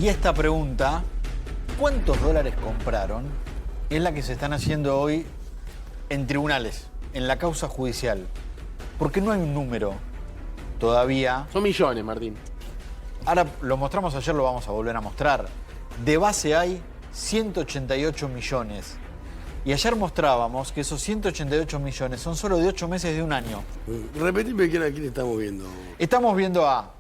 Y esta pregunta, ¿cuántos dólares compraron? Es la que se están haciendo hoy en tribunales, en la causa judicial. Porque no hay un número todavía. Son millones, Martín. Ahora lo mostramos ayer, lo vamos a volver a mostrar. De base hay 188 millones. Y ayer mostrábamos que esos 188 millones son solo de 8 meses de un año. Repetime a quién estamos viendo. Estamos viendo a...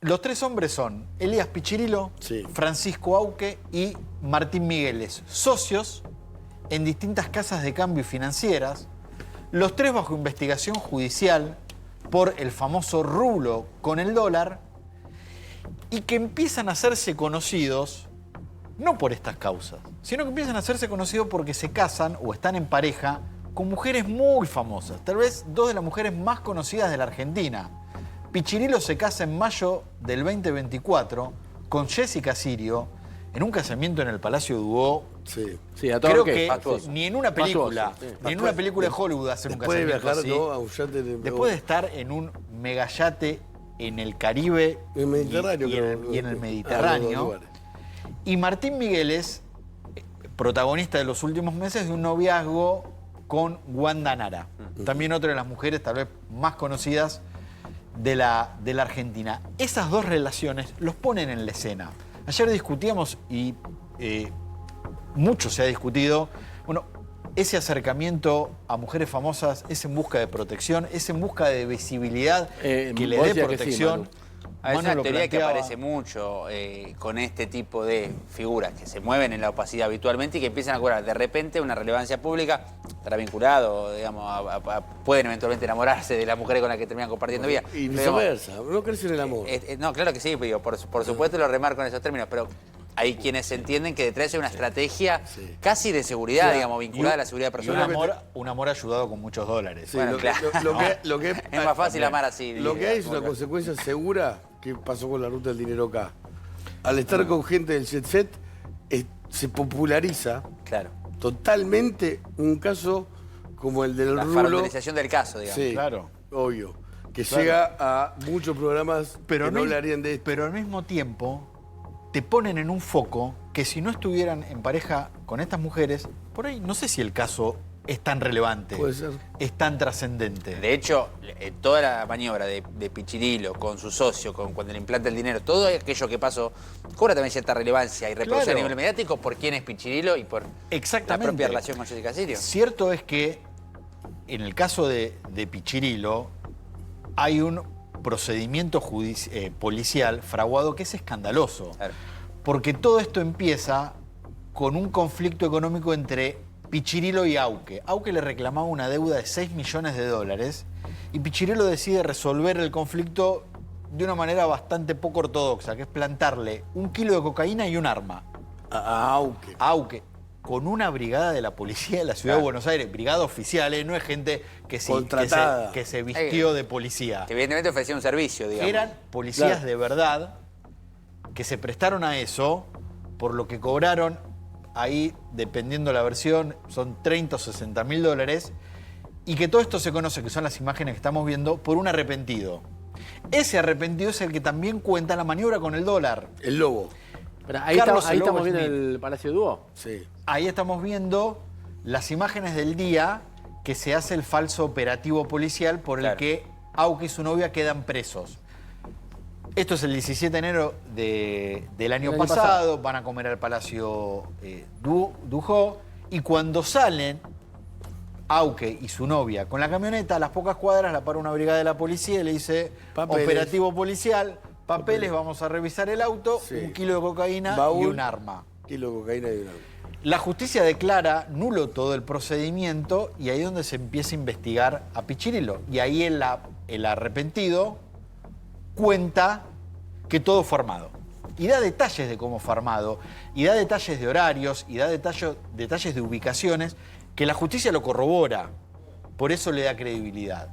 Los tres hombres son Elías Pichirilo, Sí. Francisco Auque y Martín Migueles, socios en distintas casas de cambio y financieras, los tres bajo investigación judicial por el famoso rulo con el dólar, y que empiezan a hacerse conocidos no por estas causas, sino que empiezan a hacerse conocidos porque se casan o están en pareja con mujeres muy famosas, tal vez dos de las mujeres más conocidas de la Argentina. Pichirilo se casa en mayo del 2024 con Jessica Sirio en un casamiento en el Palacio Dubó. Sí. Sí, a todo Creo lo que fastuoso. ni en una película, Fastuoso, sí. ni en una película de Hollywood hacen un Después de casamiento viajar, así. ¿no? A un yate de... Después de estar en un megayate en el Caribe El Mediterráneo, y en el los dos Mediterráneo. lugares. Y Martín Migueles, protagonista de los últimos meses de un noviazgo con Wanda Nara, también otra de las mujeres tal vez más conocidas de la Argentina. Esas dos relaciones los ponen en la escena. Ayer discutíamos y mucho se ha discutido, bueno, ese acercamiento a mujeres famosas es en busca de protección, es en busca de visibilidad que le vos dé decías que sí, protección. Manu. Es Manu una lo teoría que planteaba. aparece mucho con este tipo de figuras que se mueven en la opacidad habitualmente y que empiezan a cobrar de repente una relevancia pública, estará vinculado, digamos, pueden eventualmente enamorarse de la mujer con la que terminan compartiendo vida. Y Pero, viceversa, no crees en el amor. no, claro que sí, digo, por supuesto lo remarco en esos términos, pero hay quienes entienden que detrás hay una estrategia Sí. casi de seguridad, Claro. digamos, vinculada a la seguridad Y un personal. amor ayudado con muchos dólares. Sí, bueno, lo claro. que Es más fácil amar así. Lo que hay es una digamos. consecuencia segura que pasó con la ruta del dinero acá. Al estar con gente del jet set, se populariza Claro. totalmente un caso como el del La rulo. farandolización del caso, digamos. Sí, Claro. obvio. Que Claro. llega a muchos programas Pero, que no le harían de esto. pero al mismo tiempo te ponen en un foco que si no estuvieran en pareja con estas mujeres, por ahí no sé si el caso es tan relevante, Puede ser. es tan trascendente. De hecho, toda la maniobra de Pichirilo con su socio, cuando le implanta el dinero, todo aquello que pasó, cobra también cierta relevancia y repercusión Claro. a nivel mediático por quién es Pichirilo y por la Exactamente. propia relación con Jessica Sirio. Cierto es que en el caso de Pichirilo hay un procedimiento policial fraguado que es escandaloso. Claro. Porque todo esto empieza con un conflicto económico entre Pichirilo y Auque. Auque le reclamaba una deuda de 6 millones de dólares y Pichirilo decide resolver el conflicto de una manera bastante poco ortodoxa, que es plantarle 1 kilo de cocaína y un arma Aunque. a Auque con una brigada de la policía de la ciudad de Buenos Aires, brigada oficial, no es gente Contratada. que se vistió de policía. Que evidentemente ofrecía un servicio, digamos. Eran policías Claro. de verdad que se prestaron a eso, por lo que cobraron ahí, dependiendo la versión, son 30 o 60 mil dólares, y que todo esto se conoce, que son las imágenes que estamos viendo, por un arrepentido. Ese arrepentido es el que también cuenta la maniobra con el dólar. El lobo. Pero ahí, Carlos ahí el Lobo estamos viendo Smith. el Palacio Dúo. Sí. Ahí estamos viendo las imágenes del día que se hace el falso operativo policial por el Claro. que Auque y su novia quedan presos. Esto es el 17 de enero del año pasado, van a comer al Palacio Dujó, y cuando salen, Auque y su novia con la camioneta, a las pocas cuadras la para una brigada de la policía y le dice, Papeles. operativo policial, papeles, vamos a revisar el auto, Sí. 1 kilo de cocaína y Baúl. un arma. Kilo de cocaína y un arma. La justicia declara nulo todo el procedimiento y ahí es donde se empieza a investigar a Pichirilo. Y ahí el arrepentido cuenta que todo fue armado. Y da detalles de cómo fue armado, y da detalles de horarios, y da detalles de ubicaciones, que la justicia lo corrobora. Por eso le da credibilidad.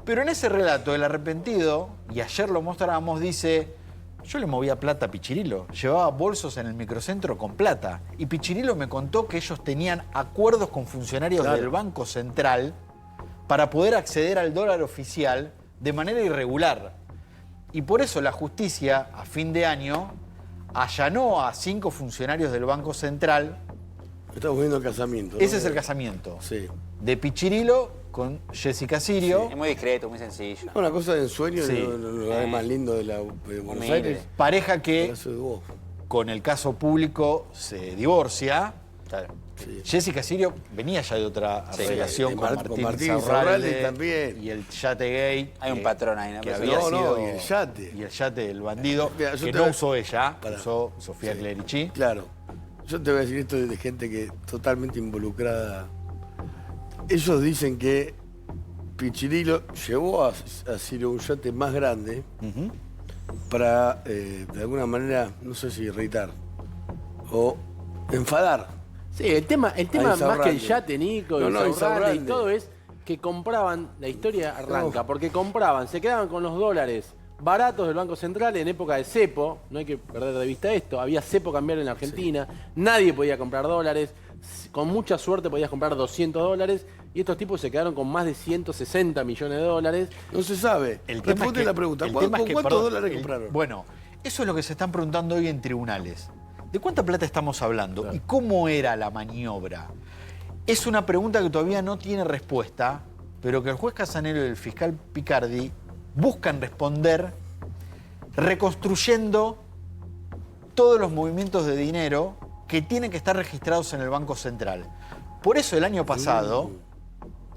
Pero en ese relato, el arrepentido, y ayer lo mostrábamos, dice... Yo le movía plata a Pichirilo, llevaba bolsos en el microcentro con plata. Y Pichirilo me contó que ellos tenían acuerdos con funcionarios Claro. del Banco Central para poder acceder al dólar oficial de manera irregular. Y por eso la justicia, a fin de año, allanó a 5 funcionarios del Banco Central. Estamos viendo el casamiento, ¿no? Ese es el casamiento Sí. de Pichirilo con Jessica Sirio. Es muy discreto, muy sencillo. Una cosa de ensueño, Sí. lo lugar más lindo de Buenos Humilde. Aires. Pareja que Palacio de Duoc. con el caso público se divorcia. Claro. Sí. Jessica Sirio venía ya de otra Sí, relación de con Mar- Martín, con Martín Insaurralde Insaurralde también. y el yate gay. Hay un patrón ahí, ¿no? Que Pero había no, sido, y el yate. Y el yate del bandido, Mira, yo que te no voy- usó ella, Pará. usó Sofía Sí. Clerici. Claro. Yo te voy a decir esto de gente que totalmente involucrada. Ellos dicen que Pichirilo llevó a Sirio un yate más grande para, de alguna manera, no sé si irritar o enfadar. Sí, el tema más que Insaurralde. el yate, Nico, No, y no, Insaurralde y Insaurralde. todo es que compraban, la historia arranca, No. porque compraban, se quedaban con los dólares baratos del Banco Central en época de cepo, no hay que perder de vista esto, había cepo cambiario en la Argentina, nadie podía comprar dólares, con mucha suerte podías comprar 200 dólares y estos tipos se quedaron con más de 160 millones de dólares. No se sabe. El tema Responde es que- la pregunta. el ¿Con tema es que, cuántos perdón, dólares compraron? Bueno, eso es lo que se están preguntando hoy en tribunales. ¿De cuánta plata estamos hablando? ¿Y cómo era la maniobra? Es una pregunta que todavía no tiene respuesta, pero que el juez Casanelo y el fiscal Picardi buscan responder reconstruyendo todos los movimientos de dinero que tienen que estar registrados en el Banco Central. Por eso el año pasado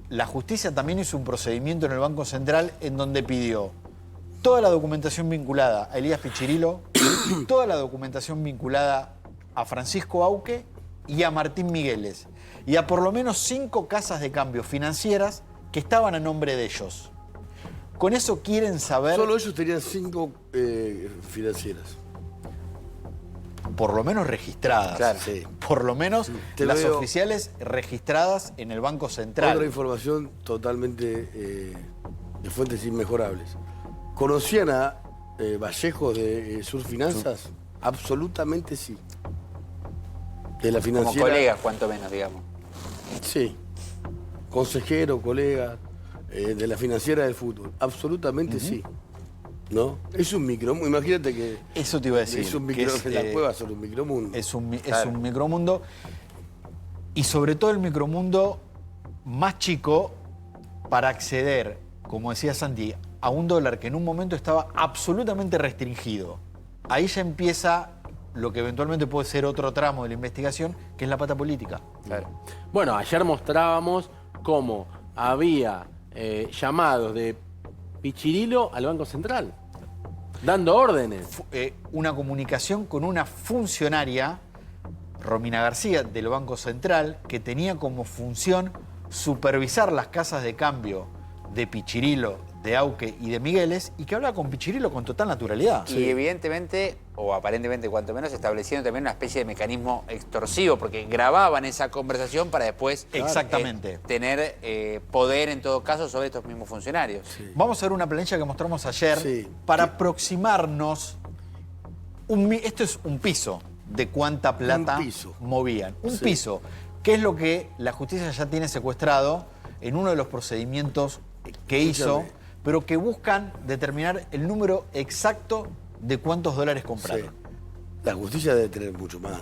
la justicia también hizo un procedimiento en el Banco Central en donde pidió toda la documentación vinculada a Elías Pichirilo, toda la documentación vinculada a Francisco Auque y a Martín Migueles, y a por lo menos 5 casas de cambio financieras que estaban a nombre de ellos. Con eso quieren saber, Solo ellos tenían 5 financieras. por lo menos registradas, Claro. Sí. por lo menos Te las veo- oficiales registradas en el Banco Central. Otra información totalmente de fuentes inmejorables. ¿Conocían a Vallejo de Sur Finanzas? Absolutamente sí. De la Como financiera. colegas, cuanto menos, digamos. Sí. Consejero, colega, de la financiera del fútbol. Absolutamente sí. ¿No? Es un micromundo. Imagínate que Eso te iba a decir. es un que micro, es, en la eh, cueva sobre un micromundo. Es un Claro. micromundo. Y sobre todo el micromundo más chico para acceder, como decía Santi, a un dólar que en un momento estaba absolutamente restringido. Ahí ya empieza lo que eventualmente puede ser otro tramo de la investigación, que es la pata política. Claro. Bueno, ayer mostrábamos cómo había llamados de Pichirilo al Banco Central, dando órdenes. Una comunicación con una funcionaria, Romina García, del Banco Central, que tenía como función supervisar las casas de cambio de Pichirilo, de Auque y de Migueles, y que hablaba con Pichirilo con total naturalidad. Y evidentemente, o aparentemente cuanto menos, estableciendo también una especie de mecanismo extorsivo, porque grababan esa conversación para después Exactamente. tener poder en todo caso sobre estos mismos funcionarios. Vamos a ver una planilla que mostramos ayer Sí. para aproximarnos. Esto es un piso de cuánta plata Un piso. movían. Un Sí. piso, que es lo que la justicia ya tiene secuestrado en uno de los procedimientos que hizo, Escúchame. pero que buscan determinar el número exacto de cuántos dólares Sí. compraron. La justicia debe tener mucho más.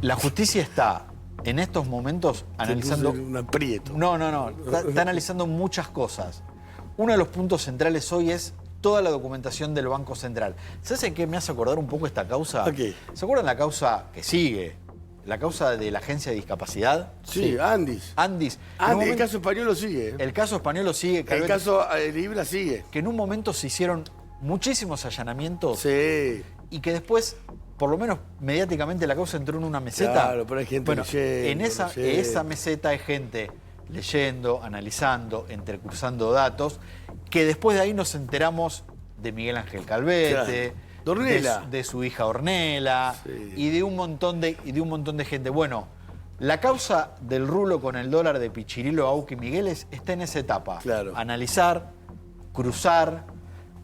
La justicia está en estos momentos analizando. Se puso en un aprieto. No. Está analizando muchas cosas. Uno de los puntos centrales hoy es toda la documentación del Banco Central. ¿Sabes en qué me hace acordar un poco esta causa? ¿A qué? ¿Se acuerdan la causa que sigue? La causa de la Agencia de Discapacidad. Sí, Andis. Andis. En un El momento- caso español lo sigue. el caso español sigue. El Calvet, caso Libra sigue. que en un momento se hicieron muchísimos allanamientos Sí. y que después, por lo menos mediáticamente, la causa entró en una meseta. Claro, pero hay gente bueno, leyendo, en leyendo. esa meseta hay gente leyendo, analizando, entrecruzando datos, que después de ahí nos enteramos de Miguel Ángel Calvete, Claro. De Ornella. de su hija Ornella, Sí. y de un montón de gente. Bueno, la causa del rulo con el dólar de Pichirilo, Auque y Migueles está en esa etapa. Claro. Analizar, cruzar,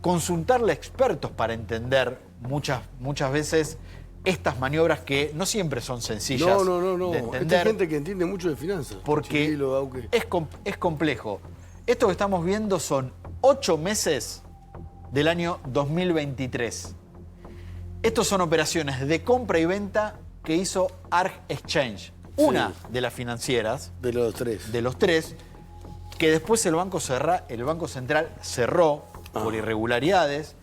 consultarle a expertos para entender muchas veces estas maniobras que no siempre son sencillas No. de Esta entender, es gente que entiende mucho de finanzas. porque Chirilo, Auque. es complejo. Esto que estamos viendo son 8 meses del año 2023. Estos son operaciones de compra y venta que hizo Arg Exchange, una de las financieras, De los tres. de los tres, que después el Banco Central cerró por irregularidades,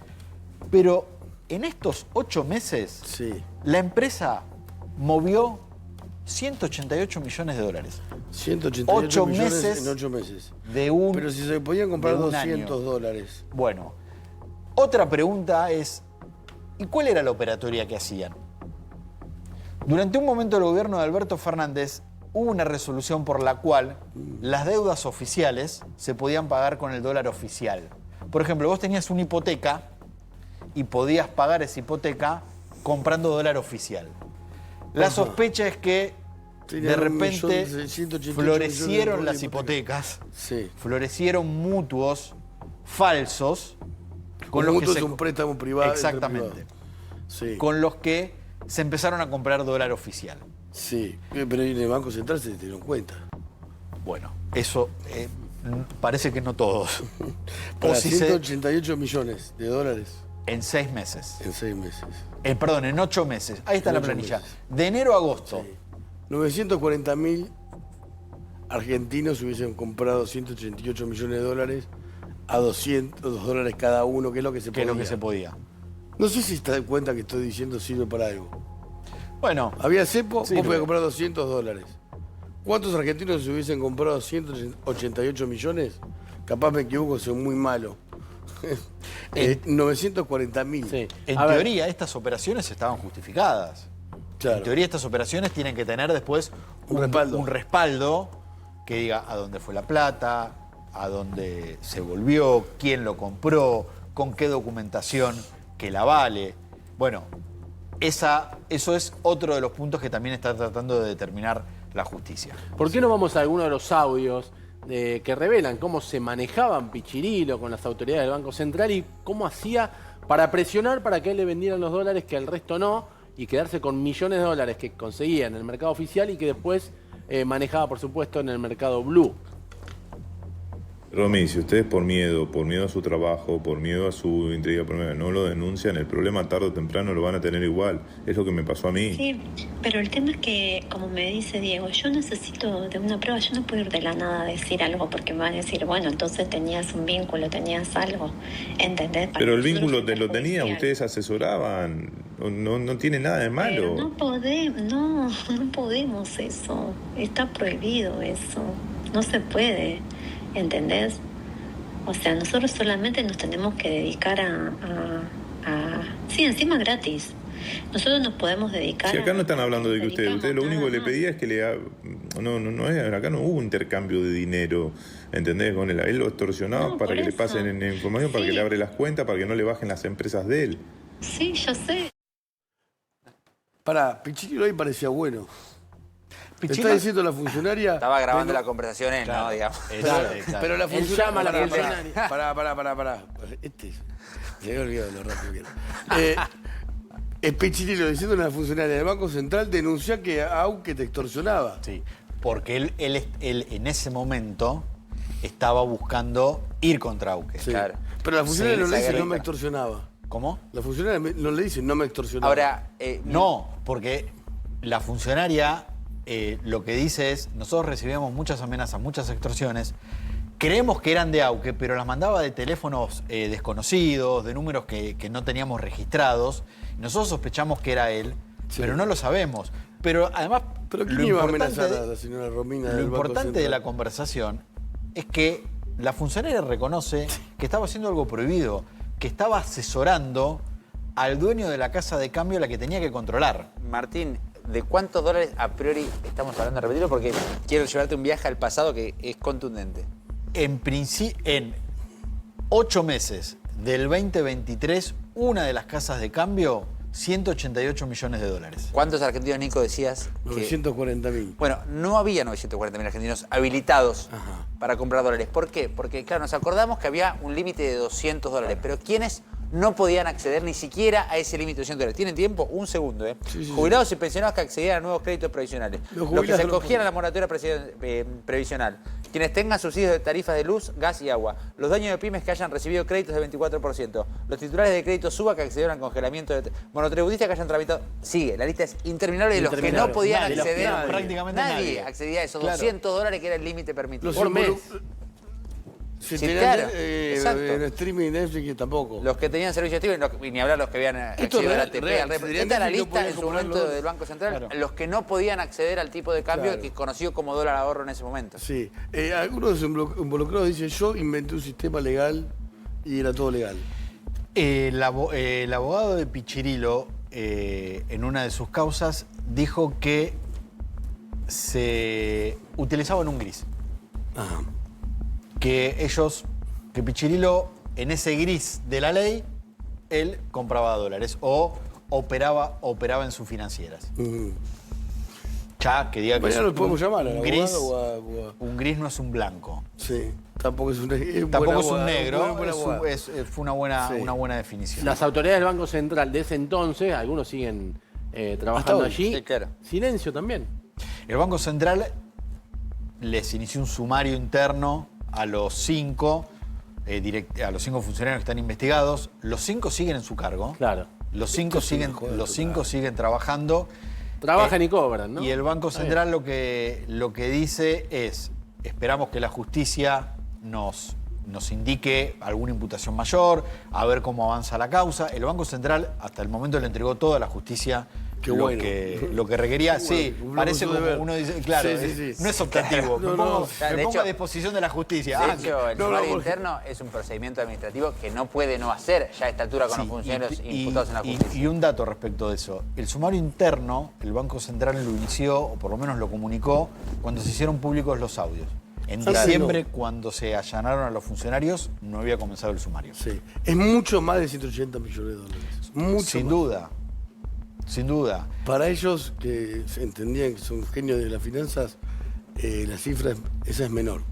pero en estos 8 meses Sí. la empresa movió 188 millones de dólares. 188 8 millones meses en 8 meses. de un Pero si se podían comprar de un 200 año. dólares. Bueno, otra pregunta es, ¿y cuál era la operatoria que hacían? Durante un momento del gobierno de Alberto Fernández hubo una resolución por la cual las deudas oficiales se podían pagar con el dólar oficial. Por ejemplo, vos tenías una hipoteca y podías pagar esa hipoteca comprando dólar oficial. La Ajá. sospecha es que Tenían de 1.188 repente millones de florecieron dólares las de hipotecas, Sí. florecieron mutuos falsos Con los que es un préstamo privado. entre Exactamente. privados. Sí. Con los que se empezaron a comprar dólar oficial. Sí. Pero en el Banco Central se dieron cuenta. Bueno, eso parece que no todos. Para O si se- 188 millones de dólares en 6 meses. en 6 meses. Perdón, en 8 meses. Ahí está En la 8 planilla. meses. De enero a agosto. 940.000 argentinos hubiesen comprado 188 millones de dólares a 200 dólares cada uno, que es lo que se Que es podía. lo que se podía. No sé si te das cuenta que estoy diciendo sirve para algo. Bueno, Había cepo, Sirve. vos podías comprar 200 dólares. ¿Cuántos argentinos se hubiesen comprado 188 millones? Capaz me equivoco, soy muy malo. 940.000. Sí. en A ver, teoría estas operaciones estaban justificadas. Claro. En teoría estas operaciones tienen que tener después Un respaldo. un respaldo que diga a dónde fue la plata, a dónde se volvió, quién lo compró, con qué documentación que la vale. Bueno, eso es otro de los puntos que también está tratando de determinar la justicia. ¿por qué no vamos a alguno de los audios que revelan cómo se manejaban Pichirilo con las autoridades del Banco Central y cómo hacía para presionar para que él le vendieran los dólares que al resto no y quedarse con millones de dólares que conseguía en el mercado oficial y que después manejaba, por supuesto, en el mercado blue? Romy, si ustedes por miedo a su trabajo, por miedo a su intriga, no lo denuncian, el problema tarde o temprano lo van a tener igual. Es lo que me pasó a mí. Sí, pero el tema es que, como me dice Diego, yo necesito de una prueba. Yo no puedo ir de la nada a decir algo porque me van a decir, bueno, entonces tenías un vínculo, tenías algo, ¿entendés? Para Pero el nosotros vínculo es lo tenían, perjudicial. ustedes asesoraban, no tiene nada de Pero malo. no podemos eso. Está prohibido eso. No se puede, ¿entendés? O sea, nosotros solamente nos tenemos que dedicar sí, encima gratis. Nosotros nos podemos dedicar Si acá a... no están hablando de que ustedes lo único que le nada pedía es que acá no hubo intercambio de dinero, ¿entendés? Con él lo extorsionaba No, para por que le eso. pasen información, para Sí. que le abre las cuentas, para que no le bajen las empresas de él. más. Sí, yo sé. Pará, Pichirilo ahí parecía bueno. Pichirilo- Está diciendo la funcionaria. Estaba grabando pero- la conversación él, ¿no? Digamos. Pero la Él funcionaria. llama a la funcionaria. Pará. Se había olvidado lo rápido que era. Pichirilo diciendo a la funcionaria del Banco Central denuncia que Auque te extorsionaba. Sí, porque él en ese momento estaba buscando ir contra Auque. Sí. Claro. Pero la funcionaria Sí, no le esa dice no guerrita. me extorsionaba. ¿Cómo? La funcionaria no le dice no me extorsionaba. Ahora, No, porque la funcionaria lo que dice es, nosotros recibíamos muchas amenazas, muchas extorsiones, creemos que eran de Auque, pero las mandaba de teléfonos desconocidos, de números que no teníamos registrados. Nosotros sospechamos que era él, Sí. pero no lo sabemos. Pero además, ¿Pero quién lo iba a importante amenazar a la señora Romina Lo del Banco importante de la Central? conversación es que la funcionaria reconoce que estaba haciendo algo prohibido, que estaba asesorando al dueño de la casa de cambio a la que tenía que controlar. Martín, ¿de cuántos dólares a priori estamos hablando? Repetirlo porque quiero llevarte un viaje al pasado que es contundente. En 8 meses del 2023, una de las casas de cambio, 188 millones de dólares. ¿Cuántos argentinos, Nico, decías que... 940.000. Bueno, no había 940.000 argentinos habilitados Ajá. para comprar dólares. ¿Por qué? Porque, claro, nos acordamos que había un límite de 200 dólares, pero ¿quiénes no podían acceder ni siquiera a ese límite de 200 dólares? ¿Tienen tiempo? Un segundo, ¿eh? Sí, sí, Jubilados y pensionados que accedían a nuevos créditos previsionales. Los Los que jubilados se no acogían a la podían. moratoria previsional. Quienes tengan subsidios de tarifas de luz, gas y agua. Los dueños de pymes que hayan recibido créditos del 24%. los titulares de crédito SUBA que accedieron al congelamiento de monotributistas que hayan tramitado. Sigue, la lista es interminable de los que no podían Nadie, acceder. prácticamente nadie. accedía a esos Claro. $200 que era el límite permitido. Los Por mes. Si Sí, tenían claro, exacto. en streaming Netflix tampoco. Los que tenían servicio activo y ni hablar los que habían Esto accedido es al real, ATP, real. al REP. Si Esta es la no lista podían en su comprarlo. momento del Banco Central, Claro. los que no podían acceder al tipo de cambio Claro. que conocido como dólar ahorro en ese momento. Sí. Algunos de los involucrados dicen, yo inventé un sistema legal y era todo legal. El abogado de Pichirilo, en una de sus causas, dijo que se utilizaban un gris. Ajá. Que Pichirilo, en ese gris de la ley, él compraba dólares o operaba en sus financieras. Ya, que diga que Mañana es lo podemos llamar al un gris, abogado o un gris no es un blanco. Sí, tampoco es un negro. Tampoco es un negro, fue una buena definición. Las autoridades del Banco Central de ese entonces, algunos siguen trabajando hoy. allí. Sí, claro. Silencio también. El Banco Central les inició un sumario interno a los 5 funcionarios que están investigados. Los 5 siguen en su cargo. Claro. Los 5 siguen trabajando. Trabajan y cobran, ¿no? Y el Banco Central lo que dice es, esperamos que la justicia nos indique alguna imputación mayor, a ver cómo avanza la causa. El Banco Central hasta el momento le entregó todo a la justicia. Qué lo bueno. que requería. Qué Sí, bueno, cumplió parece con su como deber. uno dice, claro, Sí. no es optativo. No, me no. pongo, De me pongo hecho- a disposición de la justicia. De Ah, hecho, el no, sumario porque- interno es un procedimiento administrativo que no puede no hacer ya a esta altura con sí, los funcionarios y- imputados en la y- justicia. y un dato respecto de eso. El sumario interno, el Banco Central lo inició, o por lo menos lo comunicó, cuando se hicieron públicos los audios. En Claro. diciembre, cuando se allanaron a los funcionarios, no había comenzado el sumario. Sí. Es mucho más de 180 millones de dólares. Mucho Sin más. duda. Sin duda. Para ellos, que se entendían que son genios de las finanzas, la cifra esa es menor.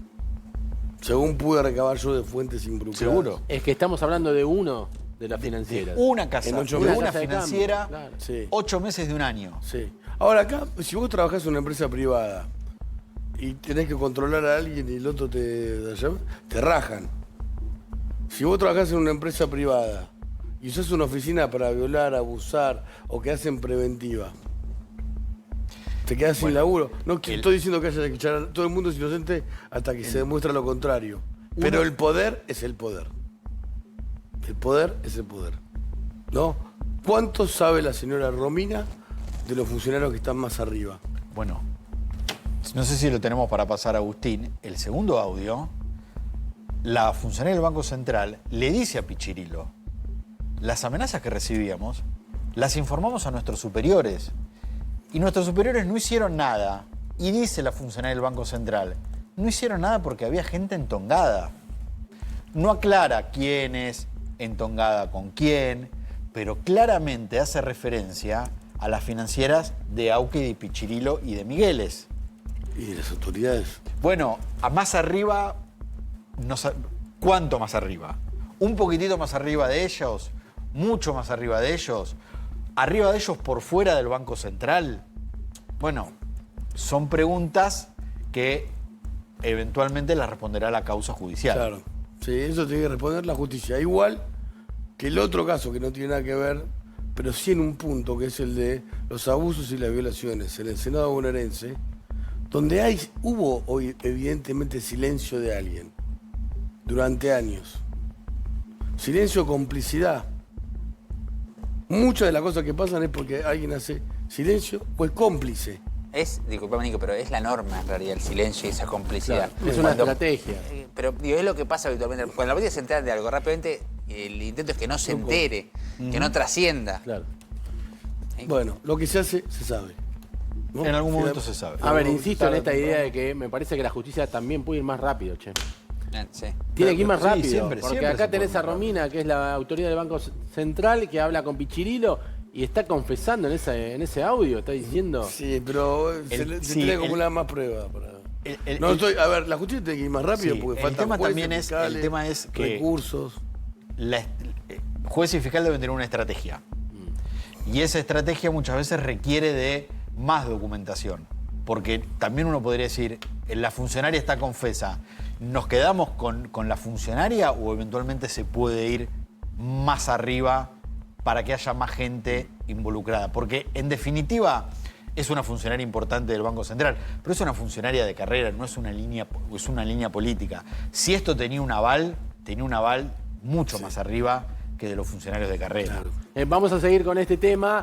Según pude recabar yo de fuentes involucradas. Seguro. Es que estamos hablando de uno de las financieras. Una casa, En 8 de meses. una Casa de cambio, financiera, claro. Sí. 8 meses de un año. Sí. Ahora acá, si vos trabajás en una empresa privada y tenés que controlar a alguien y el otro te rajan. Si vos trabajás en una empresa privada y usás una oficina para violar, abusar o que hacen preventiva, te quedás sin laburo. No estoy diciendo que haya que echar a todo el mundo es inocente hasta que se demuestra lo contrario. Pero el poder es el poder. El poder es el poder. ¿No? ¿Cuánto sabe la señora Romina de los funcionarios que están más arriba? Bueno, no sé si lo tenemos para pasar a Agustín. El segundo audio, la funcionaria del Banco Central le dice a Pichirilo, las amenazas que recibíamos las informamos a nuestros superiores. Y nuestros superiores no hicieron nada. Y dice la funcionaria del Banco Central, no hicieron nada porque había gente entongada. No aclara quién es entongada con quién, pero claramente hace referencia a las financieras de Auque, de Pichirilo y de Migueles. Y de las autoridades. Bueno, a más arriba, ¿cuánto más arriba? ¿Un poquitito más arriba de ellos? ¿Mucho más arriba de ellos? ¿Arriba de ellos por fuera del Banco Central? Bueno, son preguntas que eventualmente las responderá la causa judicial. Claro. Sí, eso tiene que responder la justicia. Igual que el otro caso que no tiene nada que ver, pero sí en un punto, que es el de los abusos y las violaciones en el Senado bonaerense, donde hubo hoy evidentemente silencio de alguien durante años. Silencio, complicidad. Muchas de las cosas que pasan es porque alguien hace silencio o es cómplice. Disculpame, Nico, pero es la norma en realidad, el silencio y esa complicidad. Claro, es una estrategia. Pero digo, es lo que pasa habitualmente. Cuando la policía se entera de algo rápidamente, el intento es que no se entere, que no trascienda. Claro. Bueno, lo que se hace, se sabe. ¿no? En algún Si momento la- se sabe. A ver, Algo insisto en tarde o esta idea temprano. de que me parece que la justicia también puede ir más rápido, che. Sí. Tiene que ir más Sí, rápido. siempre, porque siempre acá se tenés puede a ir más Romina, que es la autoridad del Banco Central, que habla con Pichirilo y está confesando en ese audio, está diciendo. Sí, pero se tiene que acumular más pruebas. A ver, la justicia tiene que ir más rápido Sí, porque el faltan tema jueces, también es- fiscales, el tema es que- recursos. Juez y fiscal deben tener una estrategia. Y esa estrategia muchas veces requiere de más documentación. Porque también uno podría decir, la funcionaria está confesa, ¿nos quedamos con la funcionaria o eventualmente se puede ir más arriba para que haya más gente involucrada. Porque, en definitiva, es una funcionaria importante del Banco Central, pero es una funcionaria de carrera, no es una línea política. Si esto tenía un aval mucho más arriba que de los funcionarios de carrera. Vamos a seguir con este tema.